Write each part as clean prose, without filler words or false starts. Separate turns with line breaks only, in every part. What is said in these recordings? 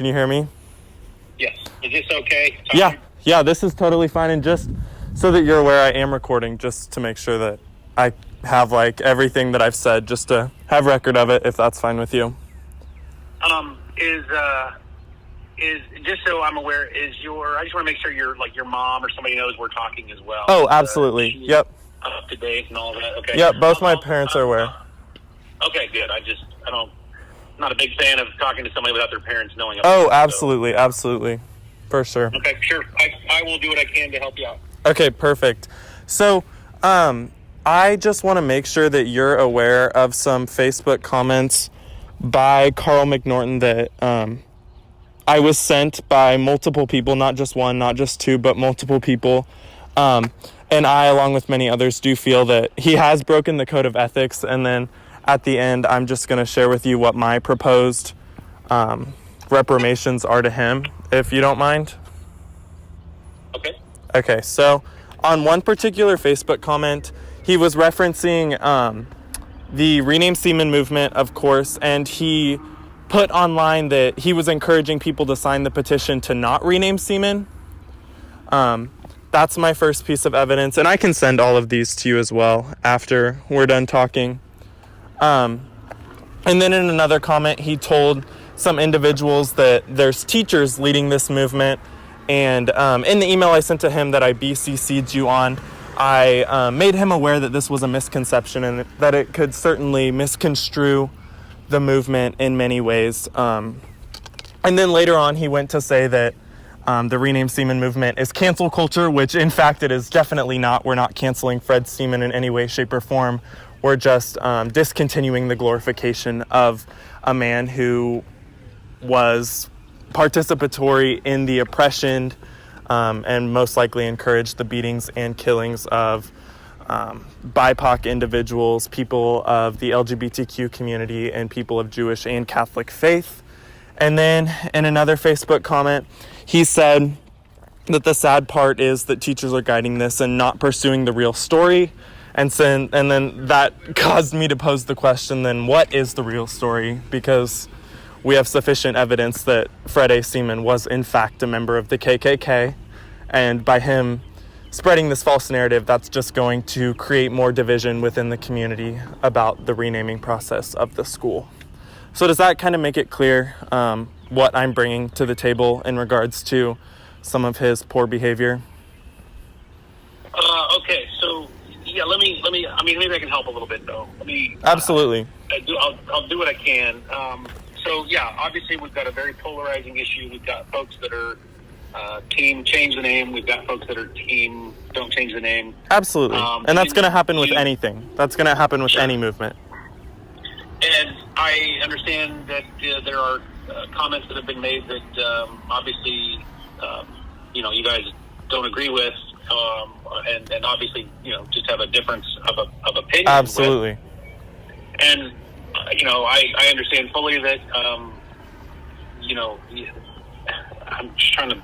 Can you hear me?
Yes. Is this okay?
Yeah, this is totally fine. And just so that you're aware, I am recording just to make sure that I have everything that I've said, just to have record of it, if that's fine with you.
Is just so I'm aware, I just want to make sure your mom or somebody knows we're talking as well.
Oh, absolutely. Yep.
Up to date and all that. Okay.
Yep. Both my parents are aware.
Okay, good. I'm not a big fan of talking to somebody without their parents knowing about
Oh,
it,
absolutely. Absolutely. For sure.
Okay, sure. I will do what I can to help you out.
Okay, perfect. So, I just want to make sure that you're aware of some Facebook comments by Carl McNorton that, I was sent by multiple people, not just one, not just two, but multiple people. And I, along with many others, do feel that he has broken the code of ethics. And then at the end, I'm just going to share with you what my proposed reprimations are to him, if you don't mind.
Okay.
Okay, so on one particular Facebook comment, he was referencing the Rename Seaman movement, of course, and he put online that he was encouraging people to sign the petition to not rename Seaman. That's my first piece of evidence, and I can send all of these to you as well after we're done talking. And then in another comment, he told some individuals that there's teachers leading this movement, and in the email I sent to him that I BCC'd you on, I made him aware that this was a misconception and that it could certainly misconstrue the movement in many ways. And then later on, he went to say that the Rename Seaman movement is cancel culture, which in fact it is definitely not. We're not canceling Fred Seaman in any way, shape, or form. We're just discontinuing the glorification of a man who was participatory in the oppression and most likely encouraged the beatings and killings of BIPOC individuals, people of the LGBTQ community, and people of Jewish and Catholic faith. And then in another Facebook comment, he said that the sad part is that teachers are guiding this and not pursuing the real story. And then that caused me to pose the question, then what is the real story? Because we have sufficient evidence that Fred A. Seaman was in fact a member of the KKK. And by him spreading this false narrative, that's just going to create more division within the community about the renaming process of the school. So does that kind of make it clear what I'm bringing to the table in regards to some of his poor behavior?
Okay, so yeah, let me. I mean, maybe I can help a little bit though.
Absolutely.
I'll do what I can. So yeah, obviously we've got a very polarizing issue. We've got folks that are team change the name. We've got folks that are team don't change the name.
Absolutely. And that's going to happen with anything. That's going to happen with any movement.
And I understand that there are comments that have been made that obviously, you guys don't agree with, and obviously, just have a difference of opinion.
Absolutely.
With. And, I understand fully that, I'm just trying to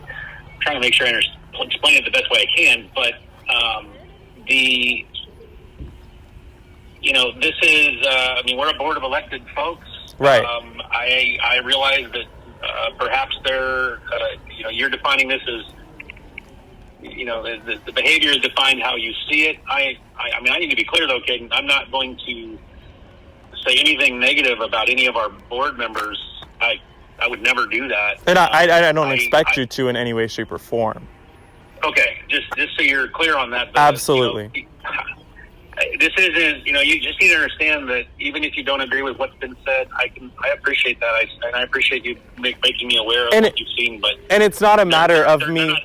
make sure I explain it the best way I can, but this is, we're a board of elected folks.
Right.
I realize that perhaps you're defining this as, the behavior is defined how you see it. I need to be clear though, Caden, I'm not going to say anything negative about any of our board members. I would never do that.
And I don't expect you to in any way, shape, or form.
Okay, just so you're clear on that.
Absolutely.
This isn't, you just need to understand that even if you don't agree with what's been said, I appreciate that. I appreciate you making me aware of what you've seen. And
it's not a matter of me.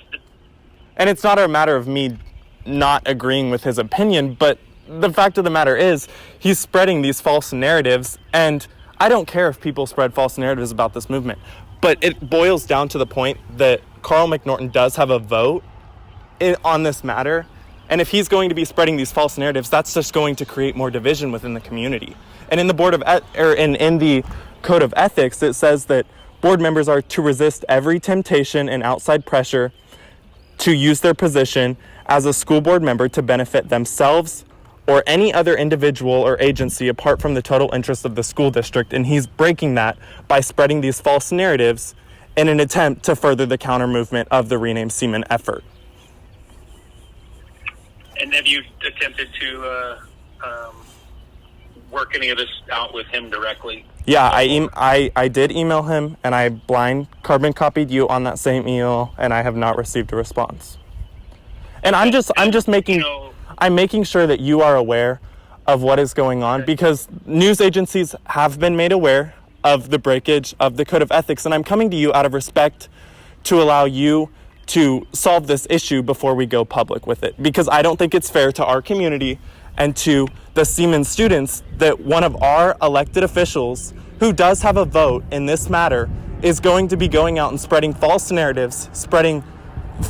And it's not a matter of me not agreeing with his opinion, but the fact of the matter is he's spreading these false narratives, and I don't care if people spread false narratives about this movement, but it boils down to the point that Carl McNorton does have a vote on this matter, and if he's going to be spreading these false narratives, that's just going to create more division within the community. And in the in the Code of Ethics, it says that board members are to resist every temptation and outside pressure to use their position as a school board member to benefit themselves or any other individual or agency apart from the total interest of the school district. And he's breaking that by spreading these false narratives in an attempt to further the counter movement of the Rename Seaman effort.
And have you attempted to work any of this out with him directly?
Yeah, I did email him, and I blind carbon copied you on that same email, and I have not received a response. And I'm just making I'm making sure that you are aware of what is going on, because news agencies have been made aware of the breakage of the Code of Ethics, and I'm coming to you out of respect to allow you to solve this issue before we go public with it, because I don't think it's fair to our community and to the Seaman students that one of our elected officials who does have a vote in this matter is going to be going out and spreading false narratives, spreading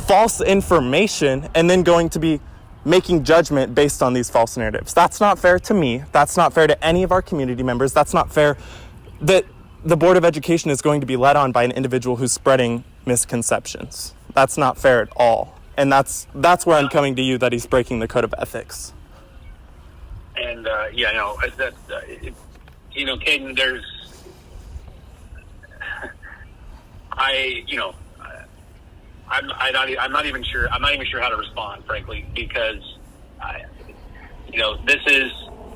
false information, and then going to be making judgment based on these false narratives. That's not fair to me. That's not fair to any of our community members. That's not fair that the Board of Education is going to be led on by an individual who's spreading misconceptions. That's not fair at all. And that's where I'm coming to you, that he's breaking the Code of Ethics.
And Caden, there's, I'm not even sure how to respond, frankly, because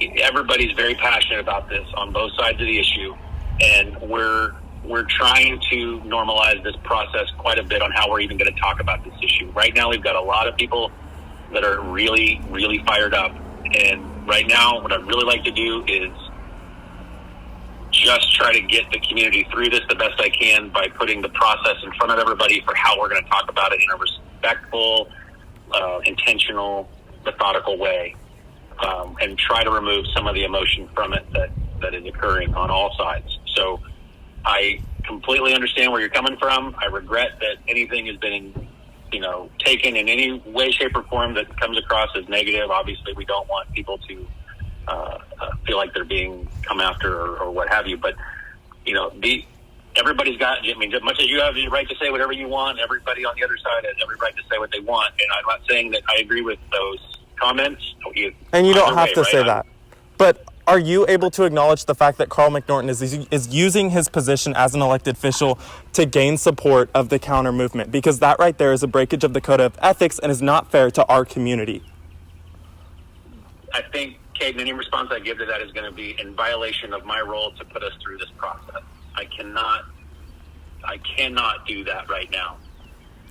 everybody's very passionate about this on both sides of the issue, and we're trying to normalize this process quite a bit on how we're even going to talk about this issue. Right now, we've got a lot of people that are really, really fired up, and right now, what I'd really like to do is just try to get the community through this the best I can by putting the process in front of everybody for how we're going to talk about it in a respectful, intentional, methodical way, and try to remove some of the emotion from it that is occurring on all sides. So I completely understand where you're coming from. I regret that anything has been, taken in any way, shape, or form that comes across as negative. Obviously, we don't want people to feel like they're being come after or what have you. But, everybody's got, as much as you have the right to say whatever you want, everybody on the other side has every right to say what they want. And I'm not saying that I agree with those comments.
And you don't have to say that. But are you able to acknowledge the fact that Carl McNorton is using his position as an elected official to gain support of the counter movement? Because that right there is a breakage of the Code of Ethics and is not fair to our community.
I think, Caden, any response I give to that is going to be in violation of my role to put us through this process. I cannot do that right now.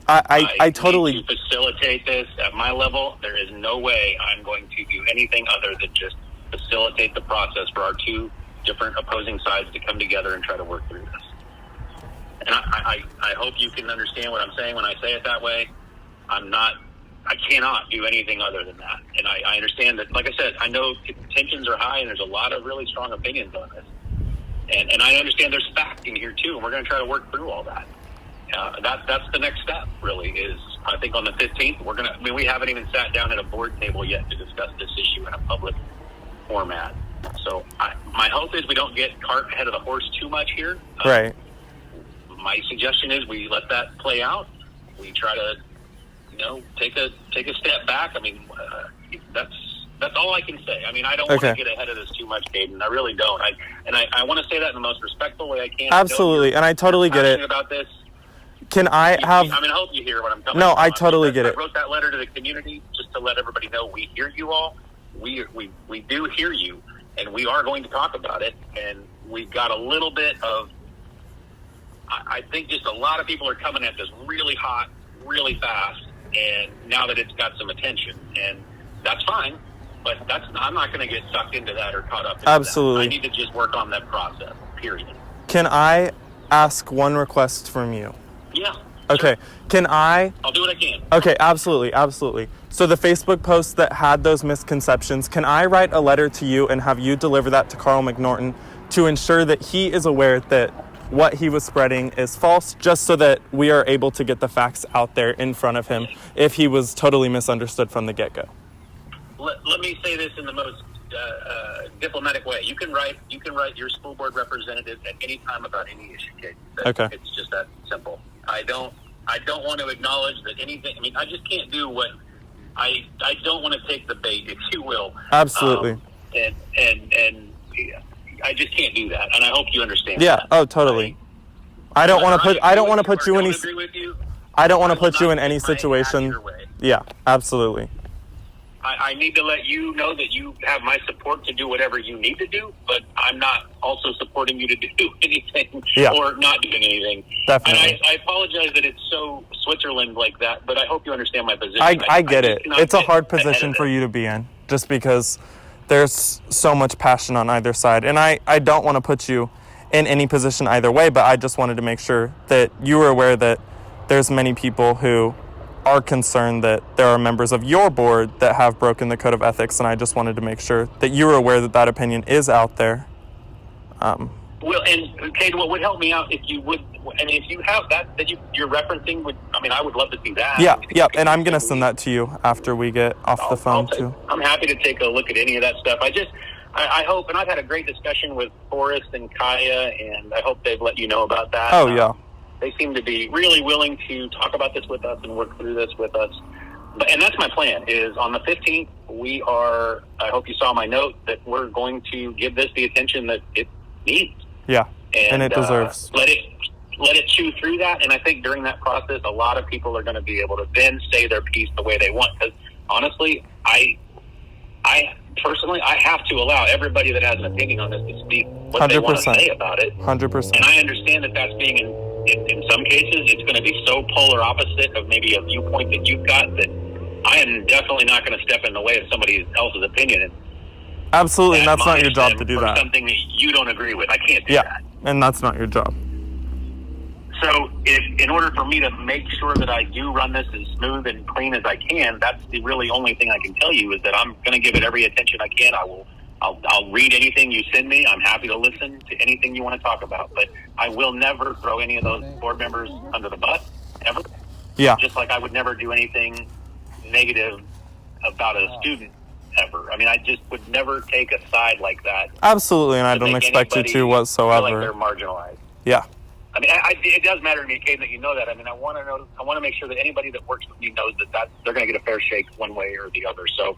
I totally
need to facilitate this at my level. There is no way I'm going to do anything other than just facilitate the process for our two different opposing sides to come together and try to work through this. And I hope you can understand what I'm saying when I say it that way. I cannot do anything other than that. And I understand that, like I said, I know tensions are high and there's a lot of really strong opinions on this. And I understand there's fact in here too, and we're going to try to work through all that. That's the next step, really, is I think on the 15th, we haven't even sat down at a board table yet to discuss this issue in a public format. So my hope is we don't get cart ahead of the horse too much here.
Right.
My suggestion is we let that play out. We try to, take a step back. That's all I can say. I don't want to get ahead of this too much, Caden. I really don't. I want to say that in the most respectful way I can.
Absolutely, and I totally get it.
About this.
Can I have...
I hope you hear what I'm coming
No,
from.
I totally get it.
I wrote that letter to the community just to let everybody know we hear you all. We do hear you, and we are going to talk about it. And we've got a little bit of... I think just a lot of people are coming at this really hot, really fast, and now that it's got some attention. And that's fine, but I'm not going to get sucked into that or caught up in
Absolutely.
that. I need to just work on that process, period.
Can I ask one request from you?
Yeah.
Okay.
Sure.
I'll
do what I can.
Okay, absolutely. So the Facebook post that had those misconceptions, can I write a letter to you and have you deliver that to Carl McNorton to ensure that he is aware that what he was spreading is false, just so that we are able to get the facts out there in front of him if he was totally misunderstood from the get-go?
Let me say this in the most diplomatic way. You can write your school board representative at any time about any issue, Kate.
Okay.
It's just that simple. I don't want to acknowledge that anything. I just can't do what I don't want to take the bait, if you will.
Absolutely.
And I just can't do that. And I hope you understand.
Yeah.
That.
Oh, totally. I don't want to put you in any.
Agree with you.
I don't want to put you in
not
any
take my
situation.
your way.
Yeah, absolutely.
I need to let you know that you have my support to do whatever you need to do, but I'm not also supporting you to do anything or not doing anything.
Definitely.
And I apologize that it's so Switzerland like that, but I hope you understand my position.
I get it. It's a hard position for you to be in, just because there's so much passion on either side. And I don't want to put you in any position either way, but I just wanted to make sure that you were aware that there's many people who are concerned that there are members of your board that have broken the code of ethics, and I just wanted to make sure that you were aware that that opinion is out there.
Well, and Kate, what would help me out if you would, and if you have that you're referencing, I would love to see that.
Yeah, and I'm going to send that to you after we get off the phone too.
I'm happy to take a look at any of that stuff. I hope, and I've had a great discussion with Forrest and Kaya, and I hope they've let you know about that.
Oh, yeah.
They seem to be really willing to talk about this with us and work through this with us. And that's my plan, is on the 15th, I hope you saw my note, that we're going to give this the attention that it needs.
Yeah, and it deserves.
Let it chew through that, and I think during that process, a lot of people are going to be able to then say their piece the way they want. Because honestly, I personally, I have to allow everybody that has an opinion on this to speak what 100%. They want to say about it.
100%.
And I understand that that's being in some cases, it's going to be so polar opposite of maybe a viewpoint that you've got, that I am definitely not going to step in the way of somebody else's opinion.
Absolutely, and that's not your job to do that.
Something that you don't agree with, I can't do that.
And that's not your job.
So, in order for me to make sure that I do run this as smooth and clean as I can, that's the really only thing I can tell you, is that I'm going to give it every attention I can. I'll read anything you send me. I'm happy to listen to anything you want to talk about, but I will never throw any of those board members under the bus, ever.
Yeah.
Just like I would never do anything negative about a student, ever. I just would never take a side like that.
Absolutely, and I don't expect you to whatsoever.
Feel like they're marginalized.
Yeah.
It does matter to me, Kate, that you know that. I want to make sure that anybody that works with me knows that they're going to get a fair shake one way or the other. So,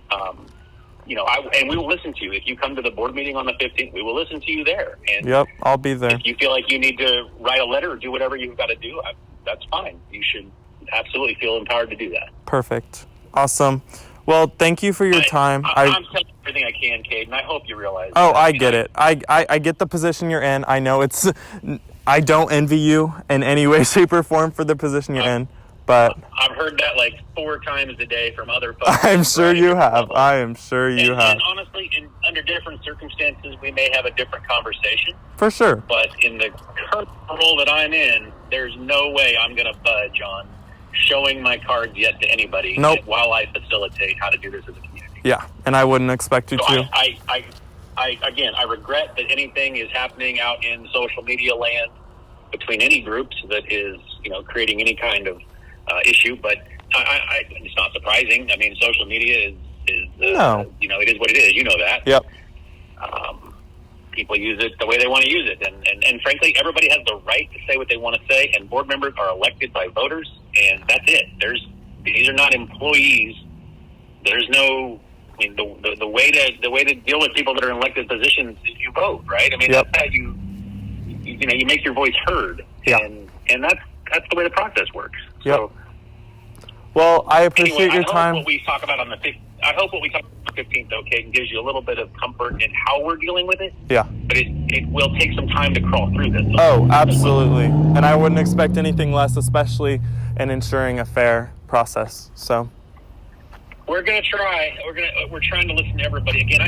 and we will listen to you. If you come to the board meeting on the 15th, we will listen to you there. And
yep, I'll be there.
If you feel like you need to write a letter or do whatever you've got to do, that's fine. You should absolutely feel empowered to do that.
Perfect. Awesome. Well, thank you for your time.
I'm telling you everything I can, Kate, and I hope you realize
that. I get it. I get the position you're in. I know I don't envy you in any way, shape, or form for the position you're in. But
I've heard that like 4 times a day from other folks.
I'm sure you have. I am sure you have.
And honestly, under different circumstances, we may have a different conversation.
For sure.
But in the current role that I'm in, there's no way I'm going to budge on showing my cards yet to anybody while I facilitate how to do this as a community.
Yeah, and I wouldn't expect you to.
I regret that anything is happening out in social media land between any groups that is, creating any kind of issue, but it's not surprising. Social media is it is what it is. You know that.
Yep.
People use it the way they want to use it, and frankly, everybody has the right to say what they want to say, and board members are elected by voters, and that's it. These are not employees. There's no. The way to deal with people that are in elected positions is you vote, right? That's how you make your voice heard, and that's the way the process works.
Yep.
So,
well, I appreciate your time.
I hope what we talk about on the 15th, though, Kate, gives you a little bit of comfort in how we're dealing with it.
Yeah.
But it will take some time to crawl through this.
Oh, absolutely. And I wouldn't expect anything less, especially in ensuring a fair process. So.
We're going to try. We're trying to listen to everybody. Again, I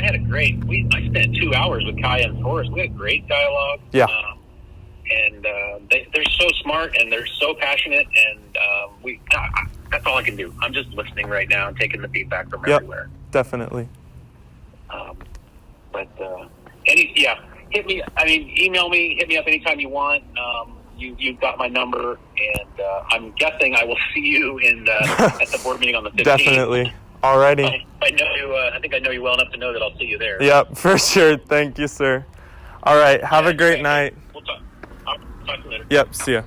spent 2 hours with Kaya and Forrest. We had a great dialogue.
Yeah.
They're so smart and they're so passionate, and that's all I can do. I'm just listening right now and taking the feedback from everywhere.
Definitely.
Hit me. Email me. Hit me up anytime you want. You've got my number, and I'm guessing I will see you at the board meeting on the 15th.
Definitely. Alrighty.
I know you. I think I know you well enough to know that I'll see you there.
Yep, for sure. Thank you, sir. All right. Have a great night.
We'll talk. I'll talk to you later.
Yep. See ya.